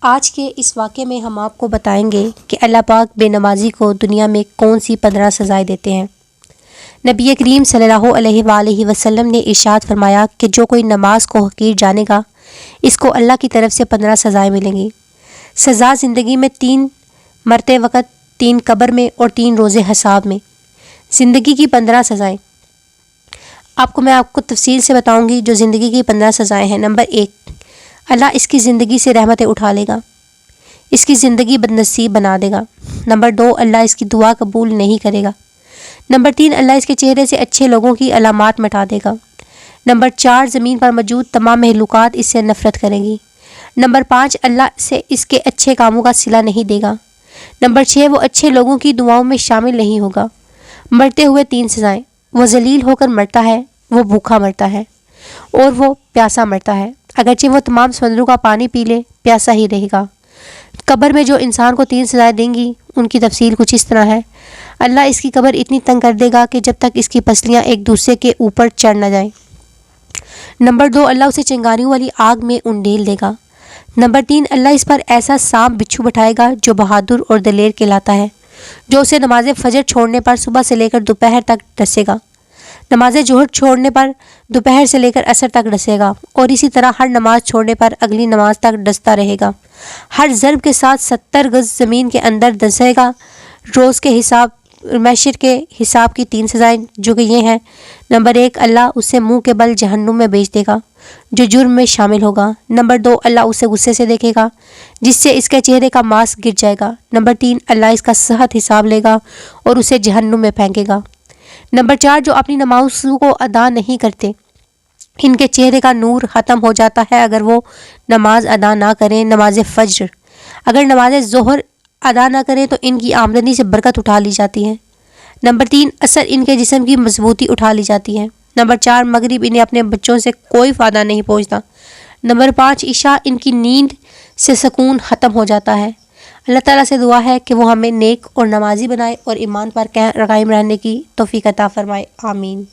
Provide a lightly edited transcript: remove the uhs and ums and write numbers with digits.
آج کے اس واقعے میں ہم آپ کو بتائیں گے کہ اللہ پاک بے نمازی کو دنیا میں کون سی 15 سزائیں دیتے ہیں۔ نبی کریم صلی اللہ علیہ وآلہ وسلم نے ارشاد فرمایا کہ جو کوئی نماز کو حقیر جانے گا اس کو اللہ کی طرف سے 15 سزائیں ملیں گی۔ سزا زندگی میں 3 مرتے وقت، 3 قبر میں اور 3 روزے حساب میں۔ زندگی کی 15 سزائیں میں آپ کو تفصیل سے بتاؤں گی۔ جو زندگی کی 15 سزائیں ہیں، نمبر 1، اللہ اس کی زندگی سے رحمتیں اٹھا لے گا، اس کی زندگی بدنصیب بنا دے گا۔ نمبر 2، اللہ اس کی دعا قبول نہیں کرے گا۔ نمبر 3، اللہ اس کے چہرے سے اچھے لوگوں کی علامات مٹا دے گا۔ نمبر 4، زمین پر موجود تمام مخلوقات اس سے نفرت کریں گی۔ نمبر 5، اللہ سے اس کے اچھے کاموں کا صلہ نہیں دے گا۔ نمبر 6، وہ اچھے لوگوں کی دعاؤں میں شامل نہیں ہوگا۔ مرتے ہوئے 3 سزائیں، وہ ذلیل ہو کر مرتا ہے، وہ بھوکا مرتا ہے اور وہ پیاسا مرتا ہے۔ اگرچہ وہ تمام سمندروں کا پانی پی لے، پیاسا ہی رہے گا۔ قبر میں جو انسان کو 3 سزائیں دیں گی ان کی تفصیل کچھ اس طرح ہے۔ اللہ اس کی قبر اتنی تنگ کر دے گا کہ جب تک اس کی پسلیاں ایک دوسرے کے اوپر چڑھ نہ جائیں۔ نمبر 2، اللہ اسے چنگاریوں والی آگ میں انڈیل دے گا۔ نمبر 3، اللہ اس پر ایسا سانپ بچھو بٹھائے گا جو بہادر اور دلیر کہلاتا ہے، جو اسے نماز فجر چھوڑنے پر صبح سے لے کر دوپہر تک ڈسے گا، نماز ظہر چھوڑنے پر دوپہر سے لے کر عصر تک ڈسے گا، اور اسی طرح ہر نماز چھوڑنے پر اگلی نماز تک ڈستا رہے گا۔ ہر ضرب کے ساتھ 70 گز زمین کے اندر دسے گا۔ روز کے حساب، معاشر کے حساب کی 3 سزائیں جو کہ یہ ہیں۔ نمبر 1، اللہ اسے منہ کے بل جہنم میں بھیج دے گا جو جرم میں شامل ہوگا۔ نمبر 2، اللہ اسے غصے سے دیکھے گا جس سے اس کے چہرے کا ماس گر جائے گا۔ نمبر 3، اللہ اس کا صحت حساب لے گا اور اسے جہنم میں پھینکے گا۔ نمبر 4، جو اپنی نمازوں کو ادا نہیں کرتے، ان کے چہرے کا نور ختم ہو جاتا ہے اگر وہ نماز ادا نہ کریں۔ نماز فجر، اگر نماز ظہر ادا نہ کریں تو ان کی آمدنی سے برکت اٹھا لی جاتی ہے۔ نمبر 3، عصر ان کے جسم کی مضبوطی اٹھا لی جاتی ہے۔ نمبر 4، مغرب انہیں اپنے بچوں سے کوئی فائدہ نہیں پہنچتا۔ نمبر 5، عشاء ان کی نیند سے سکون ختم ہو جاتا ہے۔ اللہ تعالیٰ سے دعا ہے کہ وہ ہمیں نیک اور نمازی بنائے اور ایمان پر قائم رہنے کی توفیق عطا فرمائے۔ آمین۔